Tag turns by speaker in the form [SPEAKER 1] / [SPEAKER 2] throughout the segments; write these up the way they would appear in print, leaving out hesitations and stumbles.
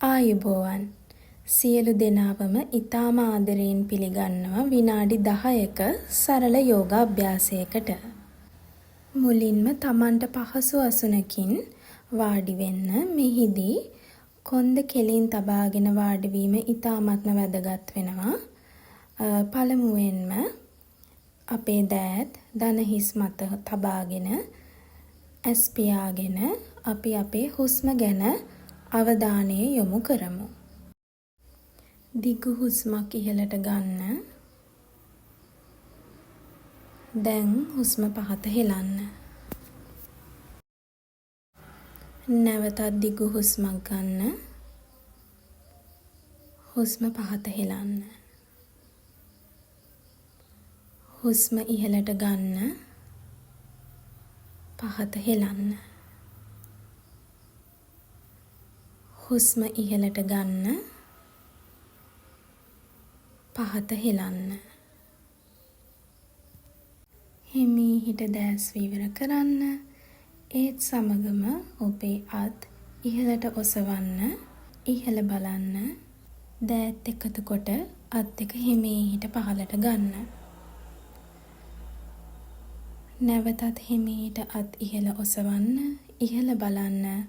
[SPEAKER 1] ආයුබෝවන් සියලු දෙනාවම ඊටාම ආදරයෙන් පිළිගන්නවා විනාඩි 10ක සරල යෝගා අභ්‍යාසයකට. මුලින්ම Tamanට පහසු අසුනකින් වාඩි වෙන්න. මෙහිදී කොන්ද කෙලින් තබාගෙන වාඩි වීම ඊටාමත්ම වැදගත් වෙනවා. පළමුවෙන්ම අපේ දෑත් දන හිස් මත තබාගෙන ඇස් පියාගෙන අපි අපේ හුස්ම ගැන අවධානය යොමු කරමු. දිගු හුස්මක් ඉහළට ගන්න. දැන් හුස්ම පහත හෙලන්න. නැවතත් දිගු හුස්මක් ගන්න. හුස්ම පහත හෙලන්න. හුස්ම ඉහළට ගන්න. පහත හෙලන්න. හුස්ම ඉහළට ගන්න. පහත හෙලන්න. හිමීහිට දැස් විවර කරන්න. ඒත් සමගම ඔබේ අත් ඉහළට ඔසවන්න. ඉහළ බලන්න. දෑත් එකතු කොට අත් දෙක හිමීහිට පහළට ගන්න. නැවතත් හිමීහිට අත් ඉහළ ඔසවන්න. ඉහළ බලන්න.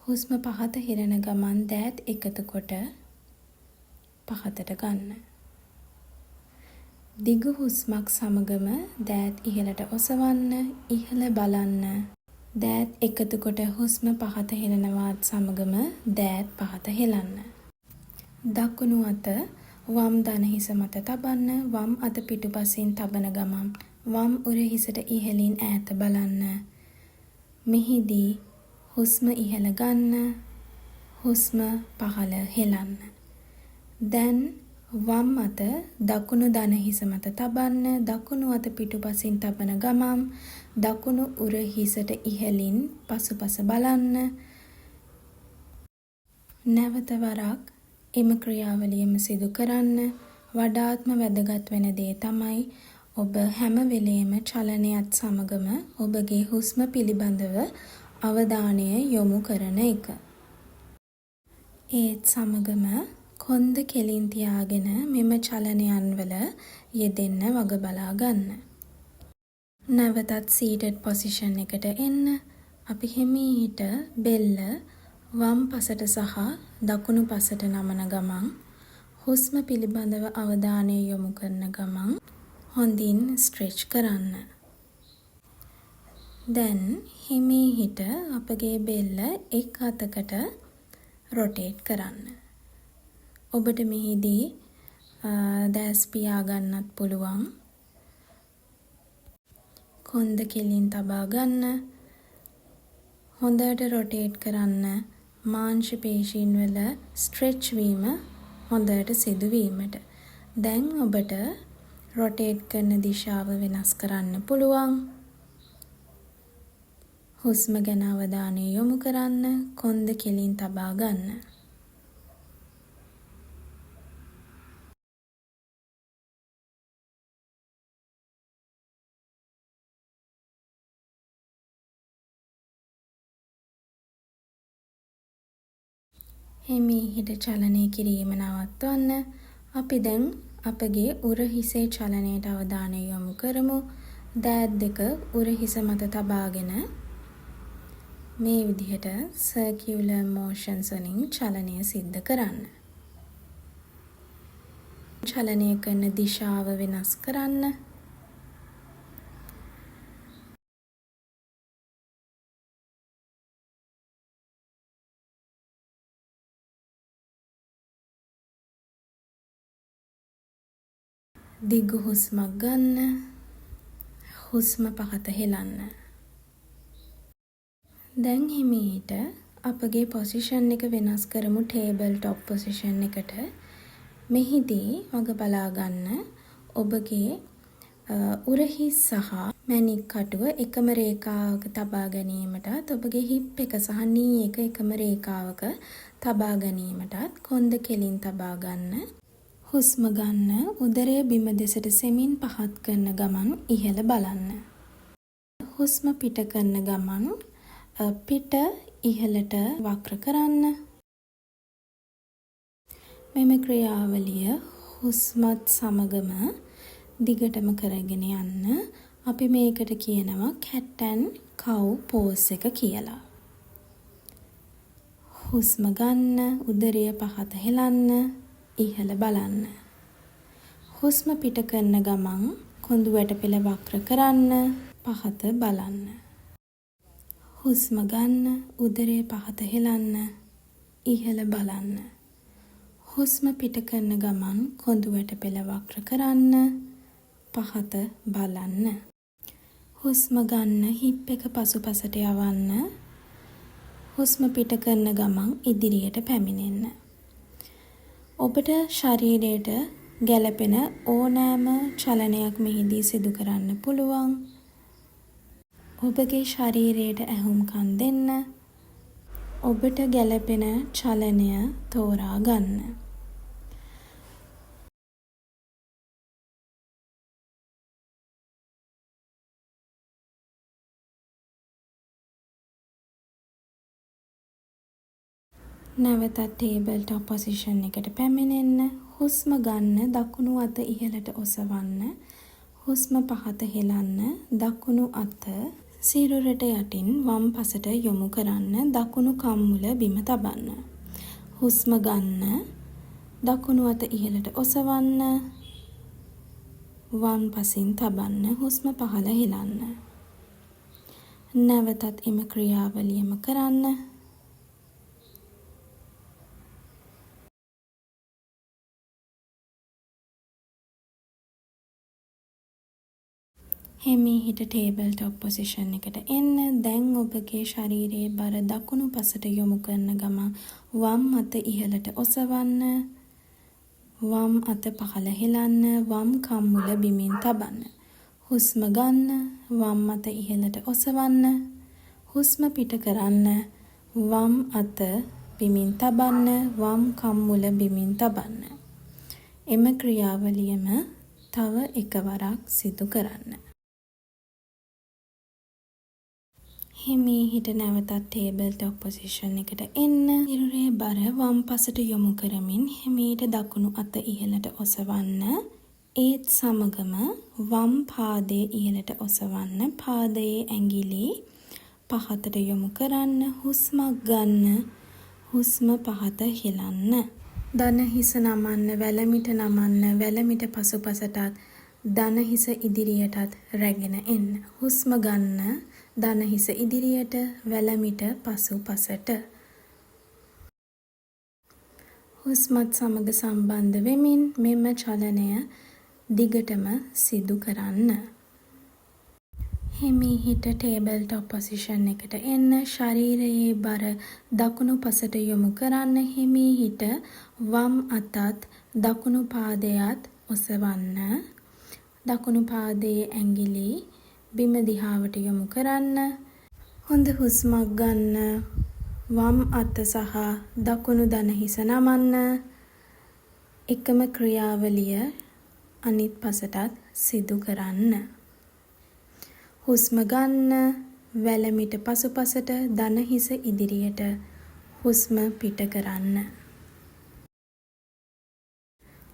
[SPEAKER 1] හුස්ම පහත හිරෙන ගමන් දෑත් එකතු කොට පහතට ගන්න. දිගු හුස්මක් සමගම දෑත් ඉහළට ඔසවන්න. ඉහළ බලන්න. දෑත් එකතු කොට හුස්ම පහත හෙලනවාත් සමගම දෑත් පහත හෙලන්න. දකුණු අත වම් දන හිස මත තබන්න. වම් අත පිටුපසින් තබන ගමන් වම් උරහිසට ඉහළින් ඈත බලන්න. මෙහිදී හුස්ම ඉහළ ගන්න. හුස්ම පහළ හෙලන්න. දැන් වම් අත දකුණු දන හිස මත තබන්න. දකුණු අත පිටුපසින් තබන ගමන් දකුණු උරහිසට ඉහළින් පසුපස බලන්න. නැවත වරක් එම ක්‍රියාවලියම සිදු කරන්න. වඩාත්ම වැදගත් වෙන දේ තමයි ඔබ හැම වෙලේම චලනයත් සමගම ඔබගේ හුස්ම පිළිබඳව අවධානය යොමු කරන එක. ඒත් සමගම කොන්ද කෙලින් තියාගෙන මෙම චලනයන් වල යෙදෙන්න වග බලා ගන්න. නැවතත් seated position එකට එන්න. අපි හිමීහිට බෙල්ල වම් පසට සහ දකුණු පසට නමන ගමන් හුස්ම පිළිබඳව අවධානය යොමු කරන ගමන් හොඳින් ස්ට්‍රෙච් කරන්න. දැන් හිමීහිට අපගේ බෙල්ල එක් අතකට රොටේට් කරන්න. ඔබට මෙහිදී දැස් පියා ගන්නත් පුළුවන්. කොන්ද කෙලින් තබා ගන්න. හොඳට රොටේට් කරන්න. මාංශ පේශීන් වල ස්ට්‍රෙච් වීම හොඳට සිදු වීමට. දැන් ඔබට රොටේට් කරන දිශාව වෙනස් කරන්න පුළුවන්. හුස්ම ගැන අවධානය යොමු කරන්න. කොන්ද කෙලින් තබා ගන්න. හිමීහිට චලනය කිරීම නවත්වන්න. අපි දැන් අපගේ උරහිසේ චලනයට අවධානය යොමු කරමු. දෑත් දෙක උරහිස මත තබාගෙන මේ විදිහට circular motions වලින් චලනය සිද්ධ කරන්න. චලනය කරන දිශාව වෙනස් කරන්න. දිගු හුස්මක් ගන්න. හුස්ම පහත හෙලන්න. දැන් හිමීට අපගේ පොසිෂන් එක වෙනස් කරමු ටේබල් ටොප් පොසිෂන් එකට. මෙහිදී වග බලා ගන්න ඔබගේ උරහිස් සහ මැණික් කටුව එකම රේඛාවක තබා ගැනීමටත් ඔබගේ හිප් එක සහ නී එක එකම රේඛාවක තබා ගැනීමටත් කොන්ද කෙලින් තබා ගන්න. හුස්ම ගන්න. උදරය බිම දෙසට සෙමින් පහත් කරන ගමන් ඉහළ බලන්න. හුස්ම පිට කරන ගමන් පිට ඉහළට වක්‍ර කරන්න. මෙම ක්‍රියාවලිය හුස්මත් සමගම දිගටම කරගෙන යන්න අපි මේකට කියනවා cat and cow pose එක කියලා. හුස්ම ගන්න, උදරය පහත හෙලන්න, ඉහළ බලන්න. හුස්ම පිට කරන ගමන් කොඳු වැටපෙළ වක්‍ර කරන්න, පහත බලන්න. හුස්ම ගන්න, උදරය පහත හෙලන්න, ඉහළ බලන්න. හුස්ම පිට කරන ගමන් කොඳු වැටපෙළ වක්‍ර කරන්න, පහත බලන්න. හුස්ම ගන්න, හිප් එක පසුපසට යවන්න. හුස්ම පිට කරන ගමන් ඉදිරියට පැමිණෙන්න. ඔබට ශරීරයට ගැළපෙන ඕනෑම චලනයක් මෙහිදී සිදු කරන්න පුළුවන්. ඔබගේ ශරීරයට ඇහුම්කන් දෙන්න. ඔබට ගැළපෙන චලනය තෝරා ගන්න. නැවතත් ටේබල් ටොප් පොසිෂන් එකට පැමිණෙන්න. හුස්ම ගන්න, දකුණු අත ඉහළට ඔසවන්න. හුස්ම පහත හෙලන්න, දකුණු අත සිරුරට යටින් වම් පසට යොමු කරන්න. දකුණු කම්මුල බිම තබන්න. හුස්ම ගන්න, දකුණු අත ඉහළට ඔසවන්න. වම් පසින් තබන්න. හුස්ම පහළ හෙලන්න. නැවතත් එම ක්‍රියාවලියම කරන්න. හිමීට ටේබල් ටොප් පොසිෂන් එකට එන්න. දැන් ඔබගේ ශරීරයේ බර දකුණු පසට යොමු කරන ගමන් වම් අත ඉහළට ඔසවන්න. වම් අත පහළ හෙලන්න. වම් කම්මුල බිමින් තබන්න. හුස්ම ගන්න, වම් අත ඉහළට ඔසවන්න. හුස්ම පිට කරන්න. වම් අත බිමින් තබන්න. වම් කම්මුල බිමින් තබන්න. එම ක්‍රියාවලියම තව එකවරක් සිදු කරන්න. හිමීට නැවතත් ටේබල් ටොප් පොසිෂන් එකට එන්න. සිරුරේ බර වම් පසට යොමු කරමින් හිමීට දකුණු අත ඉහළට ඔසවන්න. ඒත් සමගම වම් පාදයේ ඉහළට ඔසවන්න. පාදයේ ඇඟිලි පහතට යොමු කරන්න. හුස්මක් ගන්න. හුස්ම පහත හෙලන්න. දන හිස නමන්න, වැලමිට නමන්න. වැලමිට පසුපසටත් දන හිස ඉදිරියටත් රැගෙන එන්න. හුස්ම ගන්න, දන හිස ඉදිරියට, වැලමිට පසුපසට. හුස්මත් සමග සම්බන්ධ වෙමින් මෙම චලනය දිගටම සිදු කරන්න. හිමීට ටේබල් ටොප් පොසිෂන් එකට එන්න. ශරීරයේ බර දකුණු පසට යොමු කරන්න. හිමීට වම් අතත් දකුණු පාදයට ඔසවන්න. දකුණු පාදයේ ඇඟිලි බිම දිහාවට යොමු කරන්න. හොඳ හුස්මක් ගන්න. වම් අත සහ දකුණු දන හිස නමන්න. එකම ක්‍රියාවලිය අනිත් පසටත් සිදු කරන්න. හුස්ම ගන්න, වැලමිට පසුපසට, දන හිස ඉදිරියට. හුස්ම පිට කරන්න.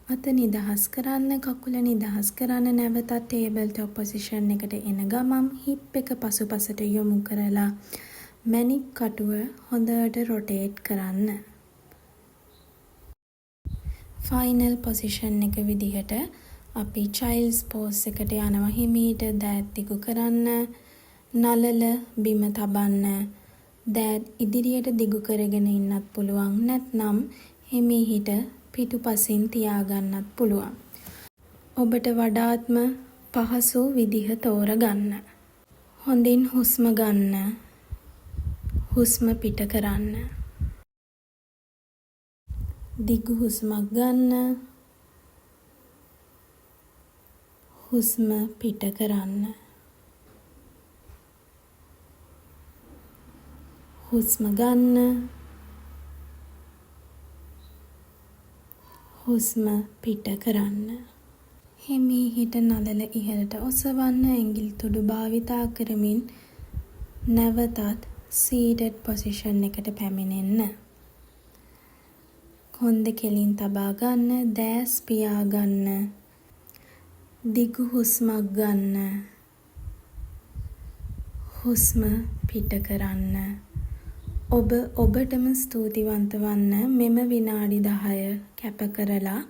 [SPEAKER 1] අත නිදහස් කරන්න, කකුල නිදහස් කරන්න. නැවතත් ටේබල් ටොප් පොසිෂන් එකට එන ගමන් හිප් එක පසුපසට යොමු කරලා මැණික් කටුව හොඳට රොටේට් කරන්න. ෆයිනල් පොසිෂන් එක විදිහට අපි චයිල්ඩ්ස් පෝස් එකට යනවා. හිමීට දෑත් දිගු කරන්න. නළල බිම තබන්න. දෑත් ඉදිරියට දිගු කරගෙන ඉන්නත් පුළුවන්. නැත්නම් හිමීට පිටුපසින් තියාගන්නත් පුළුවන්. ඔබට වඩාත්ම පහසු විදිහ තෝරගන්න. හොඳින් හුස්ම ගන්න. හුස්ම පිට කරන්න. දිගු හුස්මක් ගන්න. හුස්ම පිට කරන්න. හුස්ම ගන්න. හුස්ම පිට කරන්න. හිමීට නළල ඉහළට ඔසවන්න. ඇඟිලි තුඩු භාවිතා කරමින් නැවතත් සීටඩ් පොසිෂන් එකට පැමිණෙන්න. කොන්ද කෙලින් තබා ගන්න. දෑස් පියා ගන්න. දිගු හුස්මක් ගන්න. හුස්ම පිට කරන්න. ඔබ ඔබටම ස්තුතිවන්ත වන්න මෙම විනාඩි 10 කැප කරලා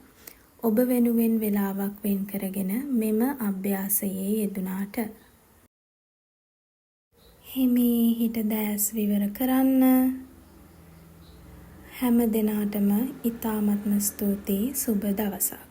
[SPEAKER 1] ඔබ වෙනුවෙන් වෙලාවක් වෙන් කරගෙන මෙම අභ්‍යාසයේ යෙදුනාට. හිමීහිට දෑස් විවර කරන්න. හැම දිනාටම ඉතාමත්ම ස්තුතියි. සුබ දවසක්.